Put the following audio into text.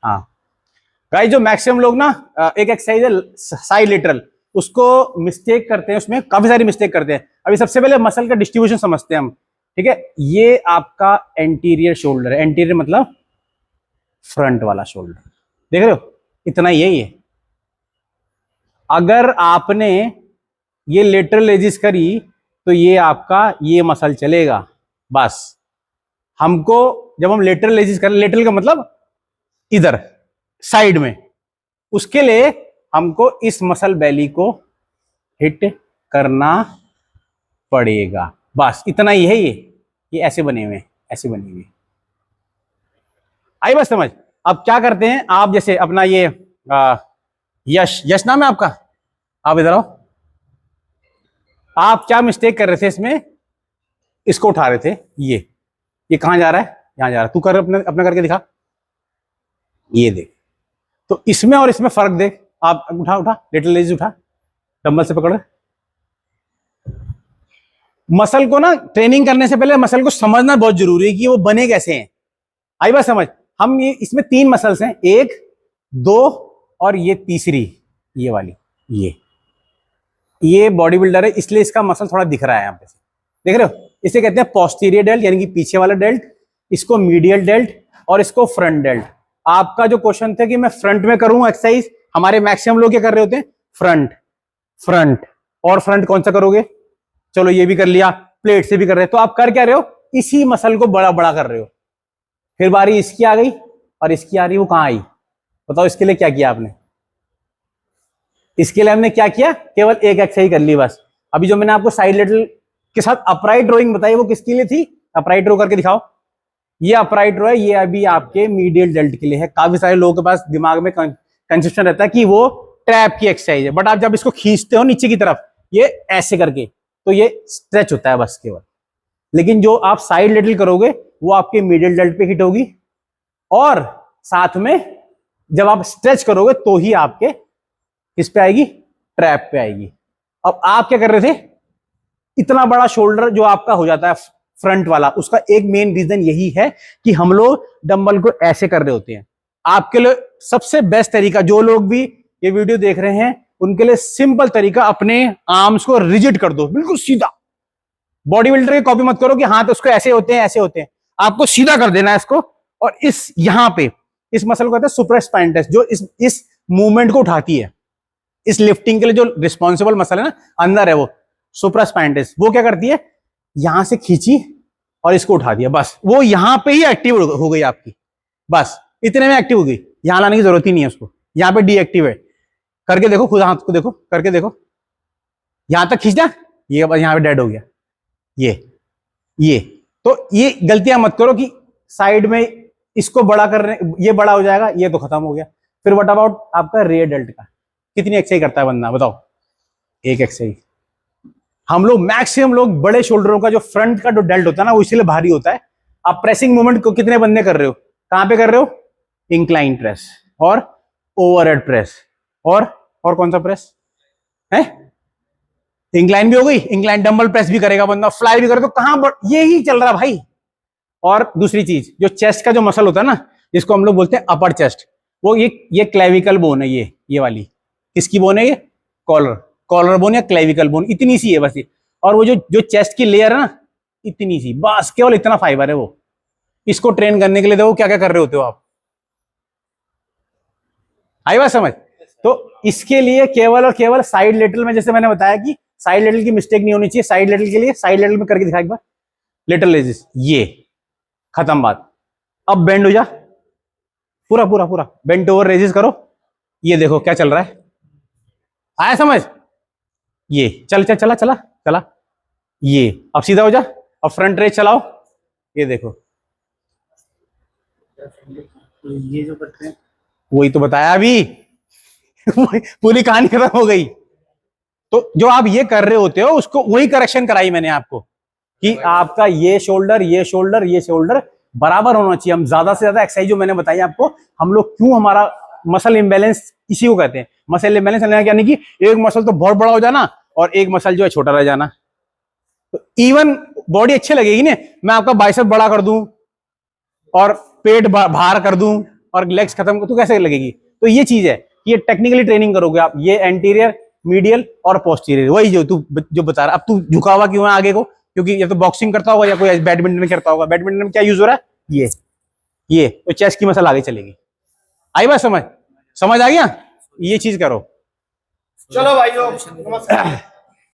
हाँ गाइस, जो मैक्सिमम लोग ना एक एक्सरसाइज है साइड लेटरल, उसको मिस्टेक करते हैं, उसमें काफी सारी मिस्टेक करते हैं। अभी सबसे पहले मसल का डिस्ट्रीब्यूशन समझते हैं हम, ठीक है। ये आपका एंटीरियर शोल्डर है, एंटीरियर मतलब फ्रंट वाला शोल्डर, देख रहे हो, इतना ही है ये। अगर आपने ये लेटरल लेजिस करी तो ये आपका ये मसल चलेगा बस। हमको जब हम लेटरल लेजिस करें, लेटरल का मतलब इधर साइड में, उसके लिए हमको इस मसल बेली को हिट करना पड़ेगा, बस इतना ही है। ये ऐसे बने हुए, ऐसे बने हुए, आई बस समझ। अब क्या करते हैं आप, जैसे अपना ये यश, यश नाम है आपका, आप इधर आओ। आप क्या मिस्टेक कर रहे थे इसमें, इसको उठा रहे थे, ये कहां जा रहा है, यहां जा रहा है। तू कर, अपने अपना करके दिखा, ये देख। तो इसमें और इसमें फर्क देख। आप उठा उठा, लिटिल लेज उठा, डंबल से पकड़। मसल को ना ट्रेनिंग करने से पहले मसल को समझना बहुत जरूरी है कि वो बने कैसे हैं। आई बात समझ। हम ये इसमें 3 मसल्स हैं, 1 2 और ये तीसरी, ये वाली, ये बॉडी बिल्डर है, इसलिए इसका मसल थोड़ा दिख रहा है यहां पे, देख रहे हो। इसे कहते हैं पोस्टीरियर डेल्ट, यानी कि पीछे वाला डेल्ट, इसको मीडियल डेल्ट और इसको फ्रंट डेल्ट। आपका जो क्वेश्चन था कि मैं फ्रंट में करूं एक्सरसाइज, हमारे मैक्सिमम लोग क्या कर रहे होते हैं, फ्रंट फ्रंट और फ्रंट कौन सा करोगे, चलो ये भी कर लिया, प्लेट से भी कर रहे हो, तो आप कर क्या रहे हो, इसी मसल को बड़ा बड़ा कर रहे हो। फिर बारी इसकी आ गई और इसकी आ रही, वो कहां आई बताओ। इसके लिए क्या किया आपने, इसके लिए हमने क्या किया, केवल एक एक्सरसाइज कर ली बस। अभी जो मैंने आपको साइड लेटरल के साथ अपराइट रोइंग बताई, वो किसके लिए थी, अपराइट रो करके दिखाओ। ये अपराइट रो है, ये अभी आपके मीडियल डेल्ट के लिए है। काफी सारे लोगों के पास दिमाग में कंसेप्शन रहता है कि वो ट्रैप की एक्सरसाइज है, बट आप जब इसको खींचते हो नीचे की तरफ, ये ऐसे करके, तो ये स्ट्रेच होता है बस केवल। लेकिन जो आप साइड लेटरल करोगे वो आपके मीडियल डेल्ट पे हिट होगी, और साथ में जब आप स्ट्रेच करोगे तो ही आपके किस पे आएगी, ट्रैप पे आएगी। अब आप क्या कर रहे थे, इतना बड़ा शोल्डर जो आपका हो जाता है फ्रंट वाला, उसका एक मेन रीजन यही है कि हम लोग डंबल को ऐसे कर रहे होते हैं। आपके लिए सबसे बेस्ट तरीका, जो लोग भी ये वीडियो देख रहे हैं उनके लिए सिंपल तरीका, अपने आर्म्स को रिजिड कर दो, बिल्कुल सीधा। बॉडी बिल्डर की कॉपी मत करो कि हाथ उसको ऐसे होते हैं ऐसे होते हैं, आपको सीधा कर देना है इसको। और इस यहां पे इस मसल को कहते हैं सुप्रास्पाइनटस, जो इस मूवमेंट को उठाती है, इस लिफ्टिंग के लिए जो रिस्पॉन्सिबल मसल है ना, अंदर है वो सुप्रास्पाइनटस, वो क्या करती है, यहां से खींची और इसको उठा दिया, बस वो यहां पे ही एक्टिव हो गई आपकी, बस इतने में एक्टिव हो गई, यहां लाने की जरूरत ही नहीं है उसको, यहां पे डीएक्टिव है। करके देखो, खुद हाथ को देखो, करके देखो, यहां तक खींचना, ये बस यहां पे डेड हो गया। ये तो ये गलतियां मत करो कि साइड में इसको बड़ा कर रहे, ये बड़ा हो जाएगा, ये तो खत्म हो गया। फिर व्हाट अबाउट आपका रेयर डेल्ट का, कितनी एक्सरसाइज करता है बंदा बताओ, एक एक्सरसाइज। हम लोग मैक्सिमम लोग बड़े शोल्डरों का जो फ्रंट का जो डेल्ट होता है ना, वो इसलिए भारी होता है। आप प्रेसिंग मूवमेंट को कितने बंदे कर रहे हो, कहां पे कर रहे हो, इंक्लाइन प्रेस और ओवरहेड प्रेस, और कौन सा प्रेस है, इंक्लाइन भी हो गई, इंक्लाइन डंबल प्रेस भी करेगा बंदा, फ्लाई भी करेगा, तो कहां ये ही चल रहा भाई। और दूसरी चीज, जो चेस्ट का जो मसल होता है ना, जिसको हम लोग बोलते हैं अपर चेस्ट, वो ये क्लेविकल बोन है, ये वाली किसकी बोन है, ये कॉलर बोन या क्लेविकल बोन, इतनी सी है बस ये। और वो जो चेस्ट की लेयर है ना, इतनी सी, बस केवल इतना फाइबर है वो। इसको ट्रेन करने के लिए देखो क्या क्या कर रहे होते हो आप, आई बात समझ। तो इसके लिए केवल और केवल साइड लेटरल में, जैसे मैंने बताया कि साइड लेटरल की मिस्टेक नहीं होनी चाहिए, साइड लेटरल के लिए साइड लेटरल में करके दिखा एक बार, लेटरल लेजिस, ये खत्म बात। अब बेंड हो जा, पूरा पूरा पूरा बेंट ओवर रेजिस करो, ये देखो क्या चल रहा है, आया समझ, ये चला चला चला, ये अब सीधा हो जा, अब फ्रंट रेज चलाओ, ये देखो, ये जो करते हैं वही तो बताया अभी पूरी कहानी खत्म हो गई। तो जो आप ये कर रहे होते हो उसको वही करेक्शन कराई मैंने आपको कि आपका ये शोल्डर बराबर होना चाहिए। हम ज्यादा से ज्यादा एक्सरसाइज जो मैंने बताई आपको, हम लोग क्यों, हमारा मसल इंबैलेंस इसी को कहते हैं, मसल इंबैलेंस यानी कि एक मसल तो बहुत बड़ा हो जाना और एक मसल जो है छोटा रह जाना। तो इवन बॉडी अच्छी लगेगी ना, मैं आपका बाइसेप बड़ा कर दूं और पेट बाहर कर दूं और लेग्स खत्म, तो कैसे लगेगी? तो ये चीज है, ये टेक्निकली ट्रेनिंग करोगे आप, ये एंटीरियर, मीडियल और पोस्टीरियर, वही जो तू जो बता रहा। अब तू झुका हुआ क्यों है आगे को? क्योंकि या तो बॉक्सिंग करता होगा या कोई बैडमिंटन में करता होगा। बैडमिंटन में क्या यूज हो रहा है? ये तो चेस्ट की मसल आगे चलेगी। आई बात समझ? समझ आ गया? ये चीज करो। चलो भाइयों, नमस्कार।